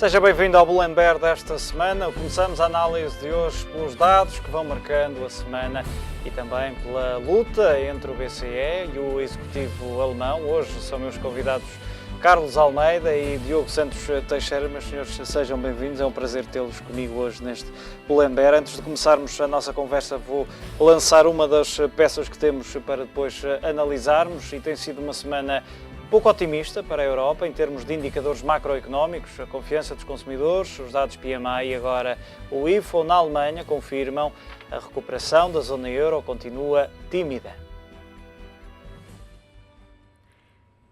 Seja bem-vindo ao Bloomberg desta semana. Começamos a análise de hoje pelos dados que vão marcando a semana e também pela luta entre o BCE e o Executivo alemão. Hoje são meus convidados Carlos Almeida e Diogo Santos Teixeira. Meus senhores, sejam bem-vindos. É um prazer tê-los comigo hoje neste Bloomberg. Antes de começarmos a nossa conversa, vou lançar uma das peças que temos para depois analisarmos, e tem sido uma semana pouco otimista para a Europa em termos de indicadores macroeconómicos. A confiança dos consumidores, os dados PMI e agora o IFO na Alemanha confirmam a recuperação da zona euro continua tímida.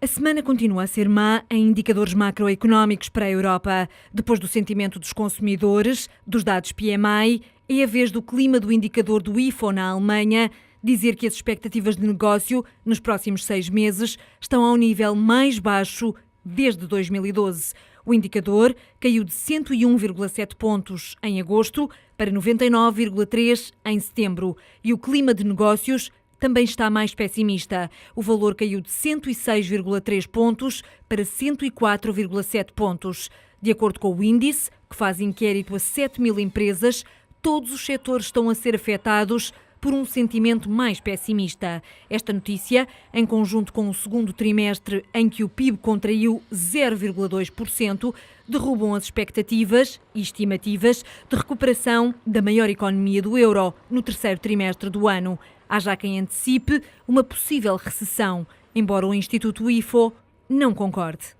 A semana continua a ser má em indicadores macroeconómicos para a Europa. Depois do sentimento dos consumidores, dos dados PMI, é a vez do clima do indicador do IFO na Alemanha dizer que as expectativas de negócio nos próximos 6 meses estão ao nível mais baixo desde 2012. O indicador caiu de 101,7 pontos em agosto para 99,3 em setembro. E o clima de negócios também está mais pessimista. O valor caiu de 106,3 pontos para 104,7 pontos. De acordo com o índice, que faz inquérito a 7 mil empresas, todos os setores estão a ser afetados por um sentimento mais pessimista. Esta notícia, em conjunto com o segundo trimestre em que o PIB contraiu 0,2%, derrubam as expectativas e estimativas de recuperação da maior economia do euro no terceiro trimestre do ano. Há já quem antecipe uma possível recessão, embora o Instituto IFO não concorde.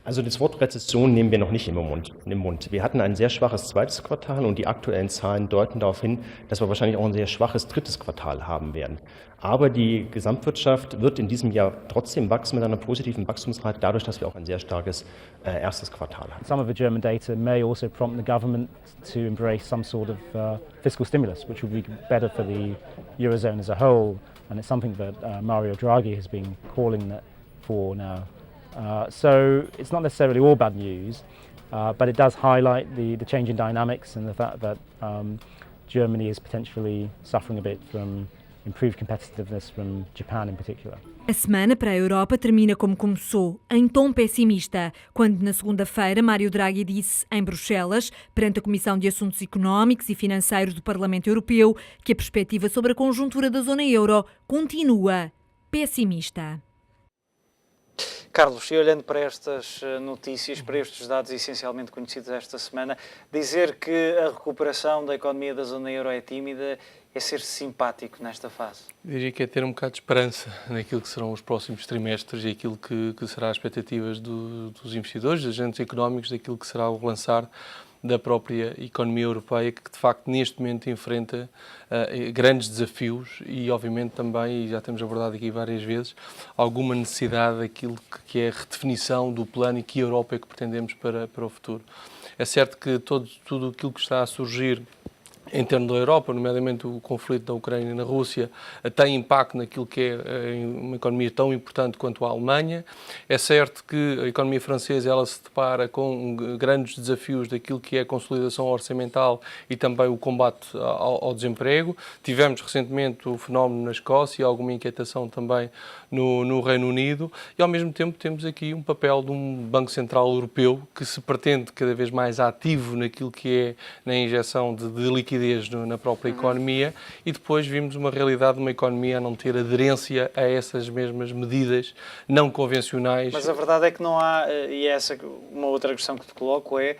Also das Wort Rezession nehmen wir noch nicht im Mund. Wir hatten ein sehr schwaches zweites Quartal und die aktuellen Zahlen deuten darauf hin, dass wir wahrscheinlich auch ein sehr schwaches drittes Quartal haben werden. Aber die Gesamtwirtschaft wird in diesem Jahr trotzdem wachsen mit einer positiven Wachstumsrate, dadurch, dass wir auch ein sehr starkes erstes Quartal haben. Some of the German data may also prompt the government to embrace some sort of fiscal stimulus, which will be better for the Eurozone as a whole. And it's something that Mario Draghi has been calling for now. So it's not necessarily all bad news, but it does highlight the change in dynamics and the fact that Germany is potentially suffering a bit from improved competitiveness from Japan in particular. A semana para a Europa termina como começou, em tom pessimista, quando na segunda-feira Mário Draghi disse em Bruxelas, perante a Comissão de Assuntos Económicos e Financeiros do Parlamento Europeu, que a perspectiva sobre a conjuntura da zona euro continua pessimista. Carlos, e olhando para estas notícias, para estes dados essencialmente conhecidos esta semana, dizer que a recuperação da economia da zona euro é tímida é ser simpático nesta fase? Diria que é ter um bocado de esperança naquilo que serão os próximos trimestres e aquilo que será as expectativas dos investidores, dos agentes económicos, daquilo que será o relançar da própria economia europeia, que de facto neste momento enfrenta grandes desafios e obviamente também, e já temos abordado aqui várias vezes, alguma necessidade daquilo que é a redefinição do plano e que Europa é que pretendemos para o futuro. É certo que tudo aquilo que está a surgir em termos da Europa, nomeadamente o conflito da Ucrânia e na Rússia, tem impacto naquilo que é uma economia tão importante quanto a Alemanha. É certo que a economia francesa ela se depara com grandes desafios daquilo que é a consolidação orçamental e também o combate ao desemprego. Tivemos recentemente o fenómeno na Escócia e alguma inquietação também no Reino Unido e, ao mesmo tempo, temos aqui um papel de um Banco Central Europeu que se pretende cada vez mais ativo naquilo que é na injeção de liquidez na própria economia e depois vimos uma realidade de uma economia a não ter aderência a essas mesmas medidas não convencionais. Mas a verdade é que não há, e essa uma outra questão que te coloco é,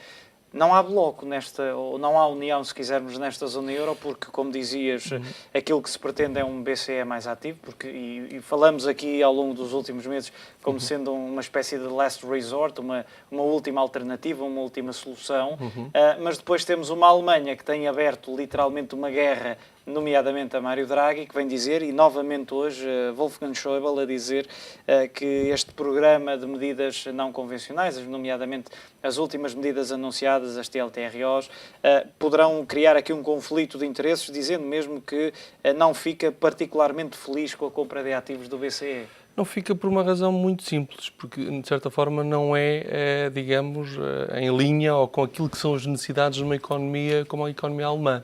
não há bloco ou não há união, se quisermos, nesta zona euro, porque, como dizias, aquilo que se pretende é um BCE mais ativo, e falamos aqui ao longo dos últimos meses como sendo uma espécie de last resort, uma última alternativa, uma última solução, mas depois temos uma Alemanha que tem aberto literalmente uma guerra, nomeadamente a Mário Draghi, que vem dizer, e novamente hoje Wolfgang Schäuble a dizer que este programa de medidas não convencionais, nomeadamente as últimas medidas anunciadas, as TLTROs, poderão criar aqui um conflito de interesses, dizendo mesmo que não fica particularmente feliz com a compra de ativos do BCE. Não fica por uma razão muito simples, porque de certa forma não é, digamos, em linha ou com aquilo que são as necessidades de uma economia como a economia alemã.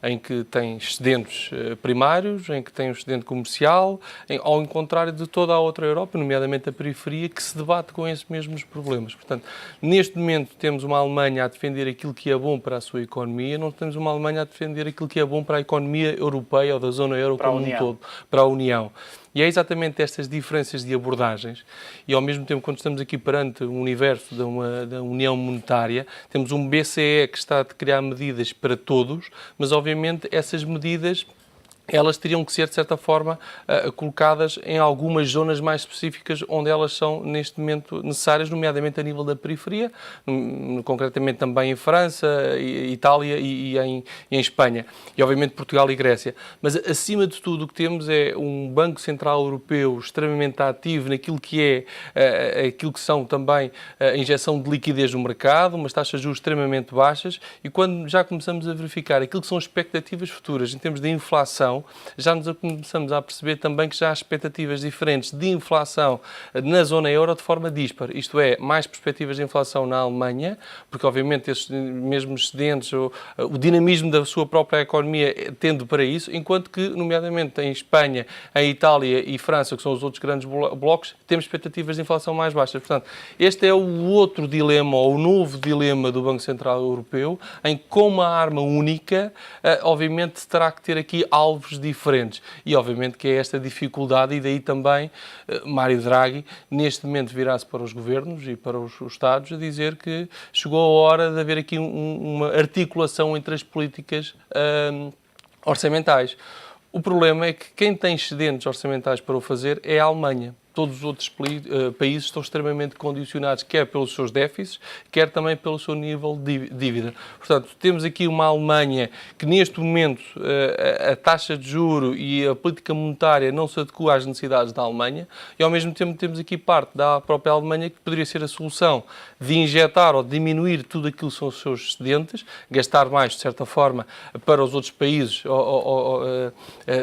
em que tem excedentes primários, em que tem um excedente comercial, ao contrário de toda a outra Europa, nomeadamente a periferia, que se debate com esses mesmos problemas. Portanto, neste momento temos uma Alemanha a defender aquilo que é bom para a sua economia, não temos uma Alemanha a defender aquilo que é bom para a economia europeia ou da zona euro como um todo, para a União. E é exatamente estas diferenças de abordagens e, ao mesmo tempo, quando estamos aqui perante o universo da União Monetária, temos um BCE que está a criar medidas para todos, mas, obviamente, essas medidas elas teriam que ser, de certa forma, colocadas em algumas zonas mais específicas onde elas são, neste momento, necessárias, nomeadamente a nível da periferia, concretamente também em França, Itália e em Espanha, e, obviamente, Portugal e Grécia. Mas, acima de tudo, o que temos é um Banco Central Europeu extremamente ativo naquilo que é aquilo que são também a injeção de liquidez no mercado, umas taxas de juros extremamente baixas, e quando já começamos a verificar aquilo que são expectativas futuras em termos de inflação, já nos começamos a perceber também que já há expectativas diferentes de inflação na zona euro de forma dispar. Isto é, mais perspectivas de inflação na Alemanha, porque obviamente esses mesmos excedentes, o dinamismo da sua própria economia tende para isso, enquanto que, nomeadamente em Espanha, em Itália e França, que são os outros grandes blocos, temos expectativas de inflação mais baixas. Portanto, este é o outro dilema, ou o novo dilema do Banco Central Europeu, em que, com uma arma única, obviamente terá que ter aqui alvos diferentes. E, obviamente, que é esta dificuldade, e daí também Mário Draghi, neste momento, virá-se para os governos e para os Estados a dizer que chegou a hora de haver aqui uma articulação entre as políticas orçamentais. O problema é que quem tem excedentes orçamentais para o fazer é a Alemanha. Todos os outros países estão extremamente condicionados, quer pelos seus déficits, quer também pelo seu nível de dívida. Portanto, temos aqui uma Alemanha que, neste momento, a taxa de juro e a política monetária não se adequa às necessidades da Alemanha, e, ao mesmo tempo, temos aqui parte da própria Alemanha que poderia ser a solução de injetar ou diminuir tudo aquilo que são os seus excedentes, gastar mais, de certa forma, para os outros países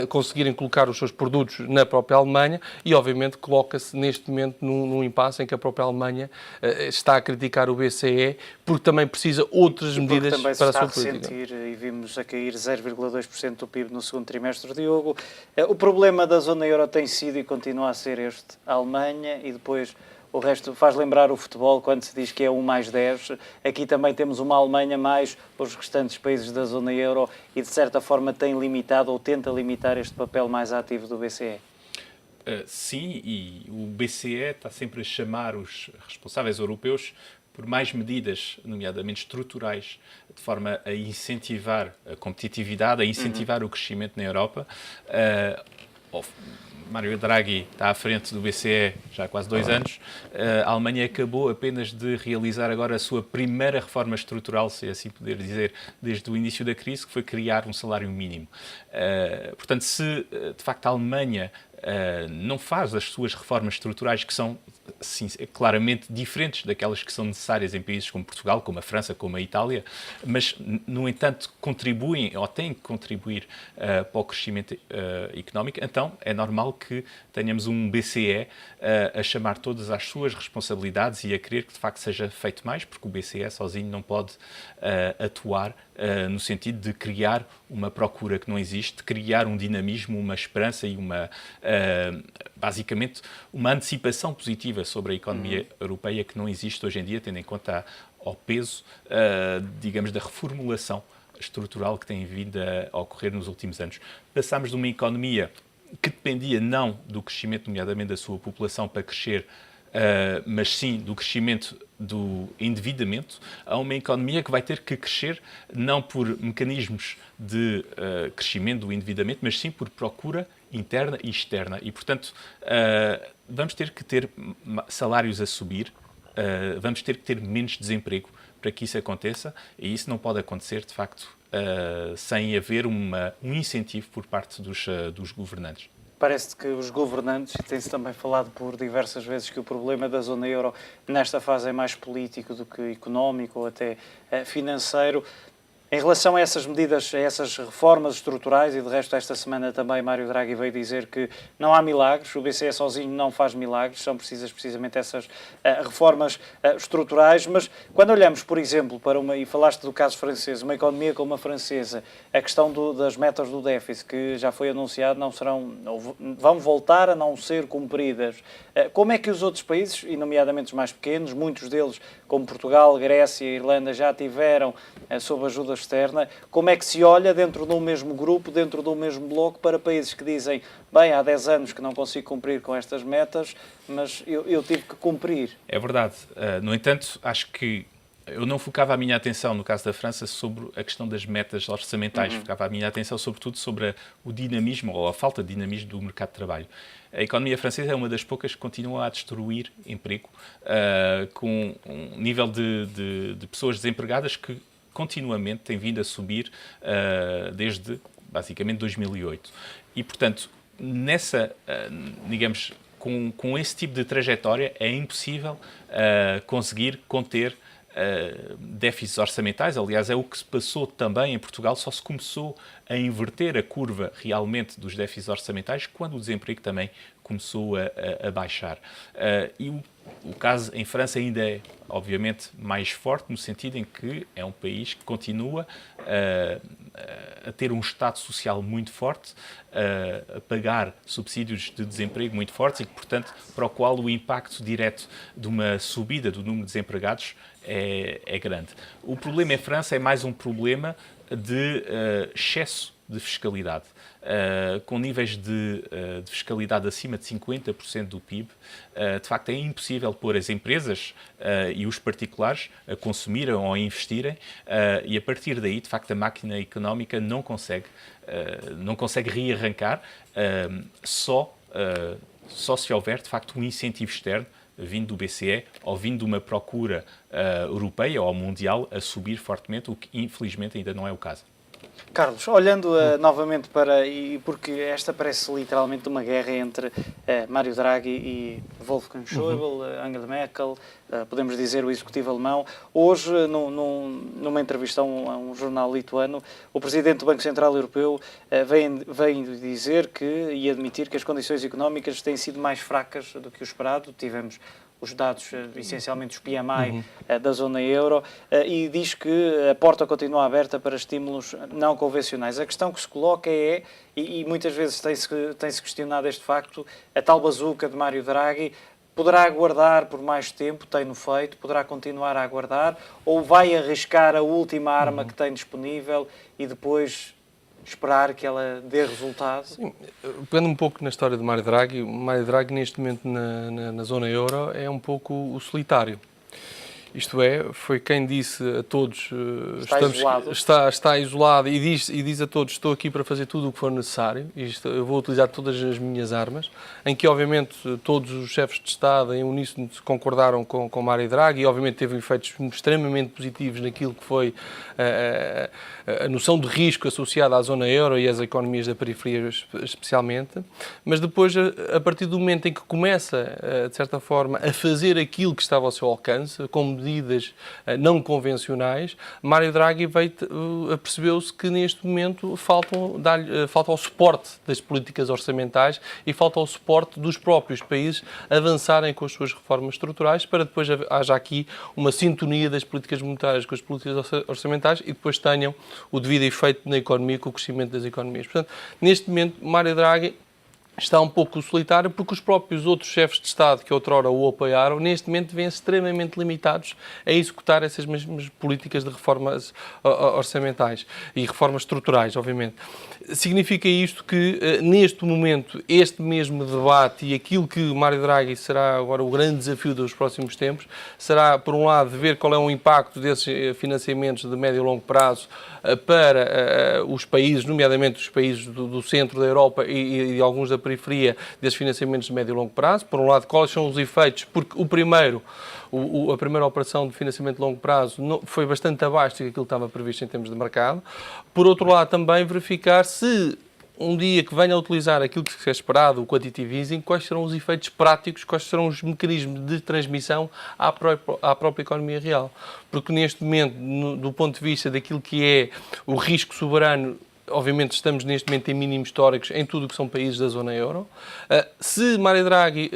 conseguirem colocar os seus produtos na própria Alemanha, e, obviamente, coloca-se neste momento num impasse em que a própria Alemanha está a criticar o BCE porque também precisa outras medidas para a sua política. Sentir, e vimos a cair 0,2% do PIB no segundo trimestre, Diogo. O problema da zona euro tem sido e continua a ser este, a Alemanha, e depois o resto faz lembrar o futebol quando se diz que é 1+10. Aqui também temos uma Alemanha mais os restantes países da zona euro e, de certa forma, tem limitado ou tenta limitar este papel mais ativo do BCE. Sim, e o BCE está sempre a chamar os responsáveis europeus por mais medidas, nomeadamente estruturais, de forma a incentivar a competitividade, a incentivar o crescimento na Europa. Mário Draghi está à frente do BCE já há quase 2 anos. A Alemanha acabou apenas de realizar agora a sua primeira reforma estrutural, se assim poder dizer, desde o início da crise, que foi criar um salário mínimo. Portanto, se de facto a Alemanha não faz as suas reformas estruturais, que são sim, claramente diferentes daquelas que são necessárias em países como Portugal, como a França, como a Itália, mas, no entanto, contribuem ou têm que contribuir para o crescimento económico, então é normal que tenhamos um BCE a chamar todas às suas responsabilidades e a querer que, de facto, seja feito mais, porque o BCE sozinho não pode atuar no sentido de criar uma procura que não existe, de criar um dinamismo, uma esperança e basicamente uma antecipação positiva sobre a economia europeia que não existe hoje em dia, tendo em conta o peso, digamos, da reformulação estrutural que tem vindo a ocorrer nos últimos anos. Passámos de uma economia que dependia não do crescimento, nomeadamente da sua população, para crescer, mas sim do crescimento do endividamento, a uma economia que vai ter que crescer não por mecanismos de crescimento do endividamento, mas sim por procura interna e externa. E, portanto, vamos ter que ter salários a subir, vamos ter que ter menos desemprego para que isso aconteça, e isso não pode acontecer, de facto, sem haver um incentivo por parte dos governantes. Parece que os governantes, e tem-se também falado por diversas vezes que o problema da zona euro nesta fase é mais político do que económico ou até financeiro. Em relação a essas medidas, a essas reformas estruturais, e de resto esta semana também Mário Draghi veio dizer que não há milagres, o BCE sozinho não faz milagres, são precisas precisamente essas reformas estruturais, mas quando olhamos, por exemplo, e falaste do caso francês, uma economia como a francesa, a questão das metas do déficit, que já foi anunciado, vão voltar a não ser cumpridas. Como é que os outros países, e nomeadamente os mais pequenos, muitos deles, como Portugal, Grécia e Irlanda, já tiveram sob ajuda externa, como é que se olha dentro de um mesmo grupo, dentro de um mesmo bloco, para países que dizem, bem, há 10 anos que não consigo cumprir com estas metas, mas eu tive que cumprir. É verdade. No entanto, acho que eu não focava a minha atenção, no caso da França, sobre a questão das metas orçamentais. Focava a minha atenção, sobretudo, sobre o dinamismo, ou a falta de dinamismo do mercado de trabalho. A economia francesa é uma das poucas que continua a destruir emprego, com um nível de pessoas desempregadas que continuamente tem vindo a subir desde, basicamente, 2008. E, portanto, digamos, com esse tipo de trajetória, é impossível conseguir conter déficits orçamentais. Aliás, é o que se passou também em Portugal, só se começou a inverter a curva realmente dos déficits orçamentais quando o desemprego também começou a baixar. E o caso em França ainda é, obviamente, mais forte, no sentido em que é um país que continua a ter um Estado social muito forte, a pagar subsídios de desemprego muito fortes e que, portanto, para o qual o impacto direto de uma subida do número de desempregados é grande. O problema em França é mais um problema de excesso de fiscalidade. Com níveis de fiscalidade acima de 50% do PIB, de facto é impossível pôr as empresas e os particulares a consumirem ou a investirem, e a partir daí, de facto, a máquina económica não consegue rearrancar, só se houver, de facto, um incentivo externo vindo do BCE ou vindo de uma procura europeia ou mundial a subir fortemente, o que infelizmente ainda não é o caso. Carlos, olhando novamente porque esta parece literalmente uma guerra entre Mário Draghi e Wolfgang Schäuble, Angela Merkel, podemos dizer o executivo alemão. Hoje, numa entrevista a um jornal lituano, o presidente do Banco Central Europeu vem dizer e admitir que as condições económicas têm sido mais fracas do que o esperado. Tivemos os dados, essencialmente os PMI da zona euro, e diz que a porta continua aberta para estímulos não convencionais. A questão que se coloca e muitas vezes tem-se questionado este facto, a tal bazuca de Mário Draghi poderá aguardar por mais tempo, tem-no feito, poderá continuar a aguardar, ou vai arriscar a última arma que tem disponível e depois esperar que ela dê resultado? Sim, pegando um pouco na história de Mário Draghi neste momento na zona euro é um pouco o solitário. Isto é, foi quem disse a todos está isolado e diz a todos estou aqui para fazer tudo o que for necessário, eu vou utilizar todas as minhas armas, em que obviamente todos os chefes de Estado em uníssono concordaram com Mário Draghi e obviamente teve efeitos extremamente positivos naquilo que foi a noção de risco associada à zona euro e às economias da periferia especialmente, mas depois a partir do momento em que começa de certa forma a fazer aquilo que estava ao seu alcance, com medidas não convencionais, Mário Draghi percebeu-se que neste momento falta o suporte das políticas orçamentais e falta o suporte dos próprios países avançarem com as suas reformas estruturais para depois haja aqui uma sintonia das políticas monetárias com as políticas orçamentais e depois tenham o devido efeito na economia com o crescimento das economias. Portanto, neste momento, Mário Draghi está um pouco solitário porque os próprios outros chefes de Estado que outrora o apoiaram, neste momento vêm extremamente limitados a executar essas mesmas políticas de reformas orçamentais e reformas estruturais, obviamente. Significa isto que, neste momento, este mesmo debate e aquilo que Mário Draghi será agora o grande desafio dos próximos tempos, será, por um lado, ver qual é o impacto desses financiamentos de médio e longo prazo para os países, nomeadamente os países do centro da Europa e de alguns da periferia, desses financiamentos de médio e longo prazo. Por um lado, quais são os efeitos, porque a primeira operação de financiamento de longo prazo foi bastante abaixo daquilo que estava previsto em termos de mercado. Por outro lado, também verificar se um dia que venha a utilizar aquilo que é esperado, o quantitative easing, quais serão os efeitos práticos, quais serão os mecanismos de transmissão à própria economia real. Porque neste momento, do ponto de vista daquilo que é o risco soberano, obviamente estamos neste momento em mínimos históricos em tudo o que são países da zona euro. Se Mário Draghi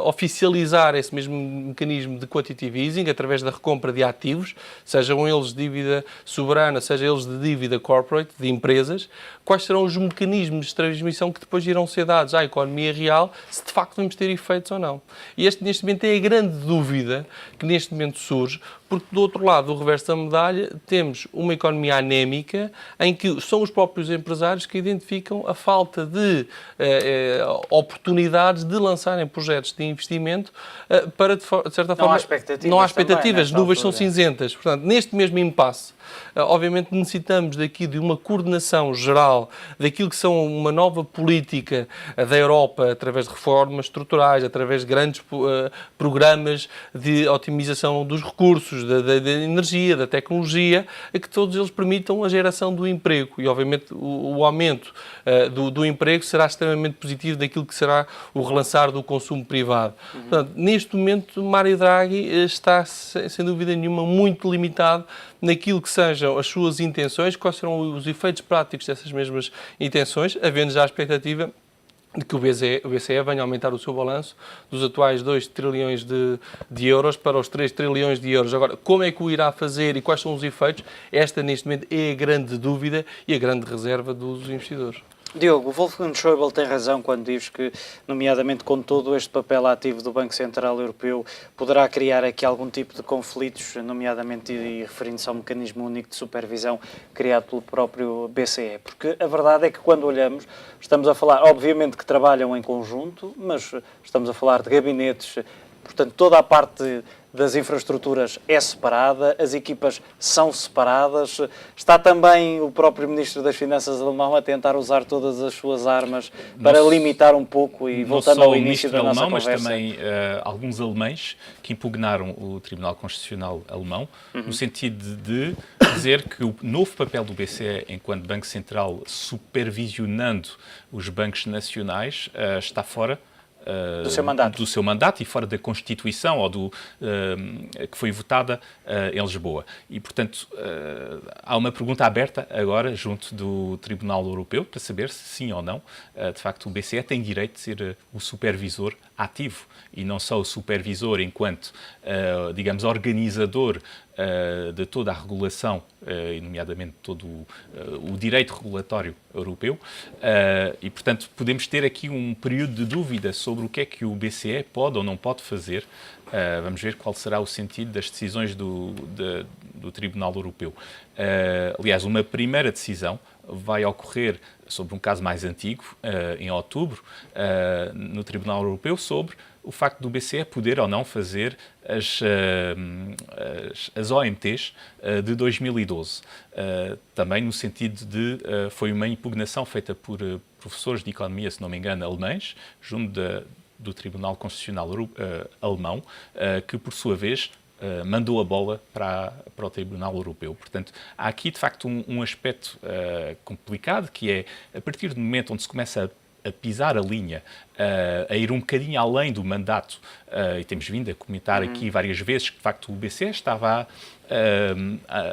oficializar esse mesmo mecanismo de quantitative easing através da recompra de ativos, sejam eles de dívida soberana, sejam eles de dívida corporate, de empresas, quais serão os mecanismos de transmissão que depois irão ser dados à economia real, se de facto vamos ter efeitos ou não. E neste momento é a grande dúvida que neste momento surge, porque do outro lado, do reverso da medalha, temos uma economia anémica em que são os próprios empresários que identificam a falta de oportunidades de lançarem projetos de investimento para, de certa forma... Não há expectativas, as nuvens são cinzentas. Portanto, neste mesmo impasse, obviamente necessitamos daqui de uma coordenação geral daquilo que são uma nova política da Europa através de reformas estruturais, através de grandes programas de otimização dos recursos, da energia, da tecnologia, a que todos eles permitam a geração do emprego. E, obviamente, o aumento do emprego será extremamente positivo daquilo que será o relançar do consumo privado. Portanto, neste momento, Mário Draghi está, sem dúvida nenhuma, muito limitado naquilo que sejam as suas intenções, quais serão os efeitos práticos dessas mesmas intenções, havendo já a expectativa de que o BCE venha a aumentar o seu balanço dos atuais 2 trilhões de euros para os 3 trilhões de euros. Agora, como é que o irá fazer e quais são os efeitos? Esta, neste momento, é a grande dúvida e a grande reserva dos investidores. Diogo, o Wolfgang Schäuble tem razão quando diz que, nomeadamente com todo este papel ativo do Banco Central Europeu, poderá criar aqui algum tipo de conflitos, nomeadamente e referindo-se ao mecanismo único de supervisão criado pelo próprio BCE. Porque a verdade é que quando olhamos, estamos a falar, obviamente que trabalham em conjunto, mas estamos a falar de gabinetes, portanto toda a parte das infraestruturas é separada, as equipas são separadas. Está também o próprio Ministro das Finanças alemão a tentar usar todas as suas armas para limitar um pouco e voltando ao início da nossa conversa. Mas também alguns alemães que impugnaram o Tribunal Constitucional alemão, no sentido de dizer que o novo papel do BCE enquanto Banco Central supervisionando os bancos nacionais está fora do seu mandato e fora da Constituição ou que foi votada em Lisboa. E, portanto, há uma pergunta aberta agora junto do Tribunal Europeu para saber se sim ou não, de facto, o BCE tem direito de ser o supervisor ativo e não só o supervisor enquanto, digamos, organizador de toda a regulação, nomeadamente todo o direito regulatório europeu, e, portanto, podemos ter aqui um período de dúvida sobre o que é que o BCE pode ou não pode fazer. Vamos ver qual será o sentido das decisões do Tribunal Europeu. Aliás, uma primeira decisão vai ocorrer sobre um caso mais antigo, em outubro, no Tribunal Europeu, sobre o facto do BCE poder ou não fazer as OMTs de 2012. Também no sentido de foi uma impugnação feita por professores de economia, se não me engano, alemães, junto do Tribunal Constitucional alemão, que por sua vez mandou a bola para o Tribunal Europeu. Portanto, há aqui de facto um aspecto complicado, que é a partir do momento onde se começa a pisar a linha, a ir um bocadinho além do mandato, e temos vindo a comentar aqui várias vezes que de facto o BCE estava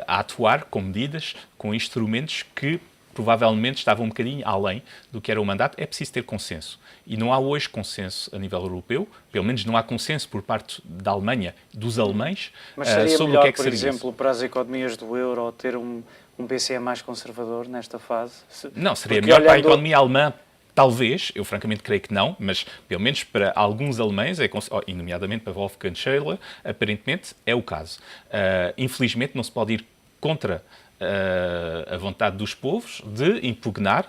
a atuar com medidas, com instrumentos que provavelmente estavam um bocadinho além do que era o mandato. É preciso ter consenso. E não há hoje consenso a nível europeu, pelo menos não há consenso por parte da Alemanha, dos alemães, mas seria sobre melhor, o que é que por seria exemplo, para as economias do euro ter um BCE mais conservador nesta fase? Não, seria melhor para a economia alemã. Talvez, eu francamente creio que não, mas pelo menos para alguns alemães, e nomeadamente para Wolfgang Schäuble, aparentemente é o caso. Infelizmente não se pode ir contra a vontade dos povos de impugnar,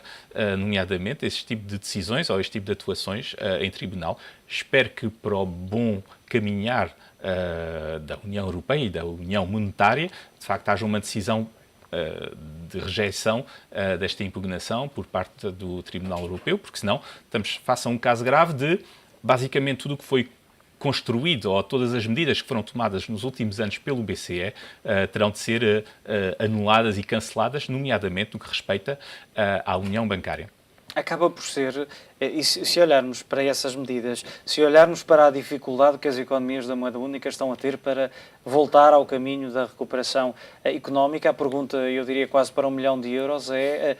nomeadamente, esse tipo de decisões ou este tipo de atuações em tribunal. Espero que para o bom caminhar da União Europeia e da União Monetária, de facto, haja uma decisão de rejeição desta impugnação por parte do Tribunal Europeu, porque senão estamos face a um caso grave de, basicamente, tudo o que foi construído, ou todas as medidas que foram tomadas nos últimos anos pelo BCE, terão de ser anuladas e canceladas, nomeadamente no que respeita à União Bancária. acaba por ser, e se olharmos para essas medidas, se olharmos para a dificuldade que as economias da moeda única estão a ter para voltar ao caminho da recuperação económica, a pergunta, eu diria quase para €1 milhão é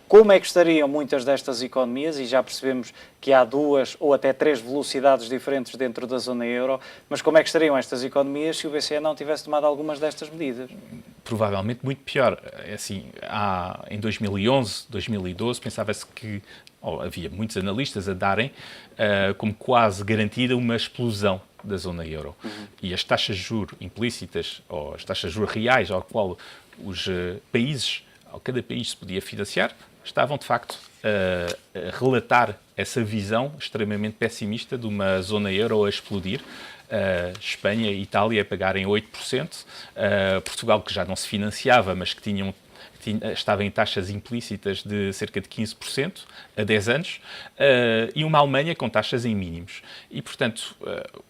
como é que estariam muitas destas economias, e já percebemos que há 2 ou até 3 velocidades diferentes dentro da zona euro, mas como é que estariam estas economias se o BCE não tivesse tomado algumas destas medidas? Provavelmente muito pior. Assim, em 2011, 2012, pensava-se que havia muitos analistas a darem como quase garantida uma explosão da zona euro. E as taxas de juros implícitas, ou as taxas de juros reais, ao qual os países, cada país se podia financiar, estavam de facto a relatar essa visão extremamente pessimista de uma zona euro a explodir. Espanha e Itália a pagarem 8%, Portugal, que já não se financiava, mas que estava em taxas implícitas de cerca de 15% a 10 anos, e uma Alemanha com taxas em mínimos. E, portanto,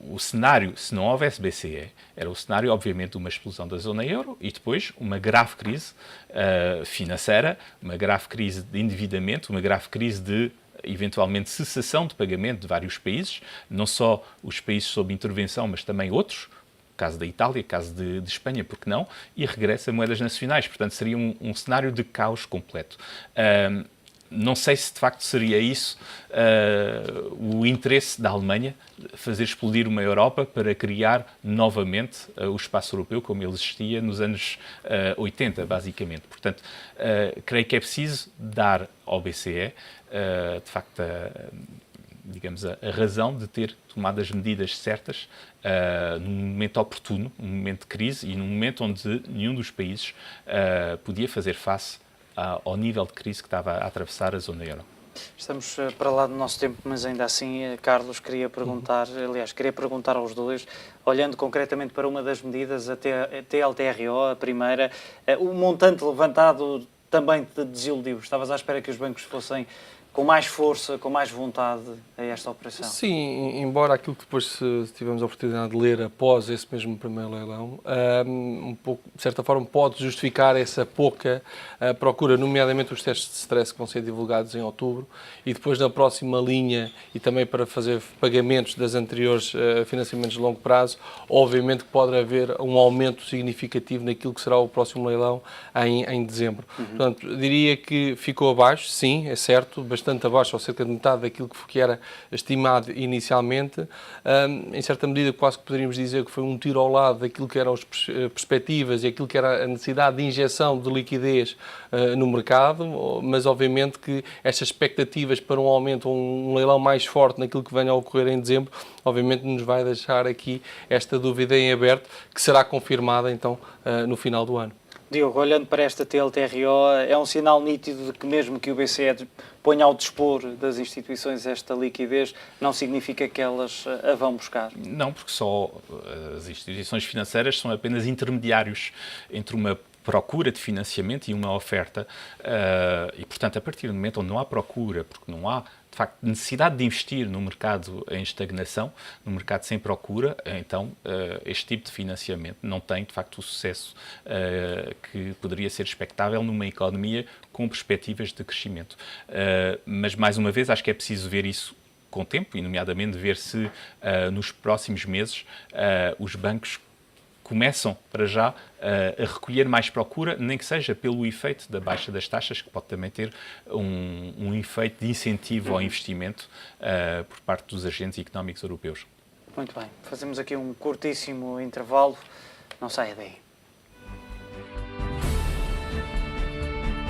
o cenário, se não houvesse BCE, era o cenário, obviamente, de uma explosão da zona euro e depois uma grave crise financeira, uma grave crise de endividamento, uma grave crise de eventualmente cessação de pagamento de vários países, não só os países sob intervenção, mas também outros, caso da Itália, caso de Espanha, porque não, e regresso a moedas nacionais. Portanto, seria um cenário de caos completo. Não sei se de facto seria isso o interesse da Alemanha, fazer explodir uma Europa para criar novamente o espaço europeu como ele existia nos anos 80, basicamente. Portanto, creio que é preciso dar ao BCE, de facto, digamos, a razão de ter tomado as medidas certas num momento oportuno, num momento de crise e num momento onde nenhum dos países podia fazer face ao nível de crise que estava a atravessar a zona euro. Estamos para lá do nosso tempo, mas ainda assim, Carlos, queria perguntar aos dois, olhando concretamente para uma das medidas, a TLTRO, a primeira, o montante levantado também te desiludiu. Estavas à espera que os bancos fossem com mais força, com mais vontade a esta operação? Sim, embora aquilo que depois tivemos a oportunidade de ler após esse mesmo primeiro leilão, um pouco, de certa forma, pode justificar essa pouca procura, nomeadamente os testes de stress que vão ser divulgados em outubro, e depois na próxima linha, e também para fazer pagamentos das anteriores financiamentos de longo prazo, obviamente que pode haver um aumento significativo naquilo que será o próximo leilão em dezembro. Portanto, diria que ficou abaixo, sim, é certo, bastante abaixo, ou cerca de metade daquilo que era estimado inicialmente. Em certa medida, quase que poderíamos dizer que foi um tiro ao lado daquilo que eram as perspectivas e aquilo que era a necessidade de injeção de liquidez no mercado, mas obviamente que estas expectativas para um aumento, um leilão mais forte naquilo que venha a ocorrer em dezembro, obviamente nos vai deixar aqui esta dúvida em aberto, que será confirmada então no final do ano. Diogo, olhando para esta TLTRO, é um sinal nítido de que mesmo que o BCE ponha ao dispor das instituições esta liquidez, não significa que elas a vão buscar? Não, porque só as instituições financeiras são apenas intermediários entre uma procura de financiamento e uma oferta, e portanto a partir do momento onde não há procura, porque não há de facto necessidade de investir no mercado em estagnação, no mercado sem procura, então este tipo de financiamento não tem de facto o sucesso que poderia ser expectável numa economia com perspectivas de crescimento. Mas mais uma vez acho que é preciso ver isso com tempo, e nomeadamente ver se nos próximos meses os bancos começam, para já, a recolher mais procura, nem que seja pelo efeito da baixa das taxas, que pode também ter um efeito de incentivo ao investimento por parte dos agentes económicos europeus. Muito bem. Fazemos aqui um curtíssimo intervalo. Não saia daí.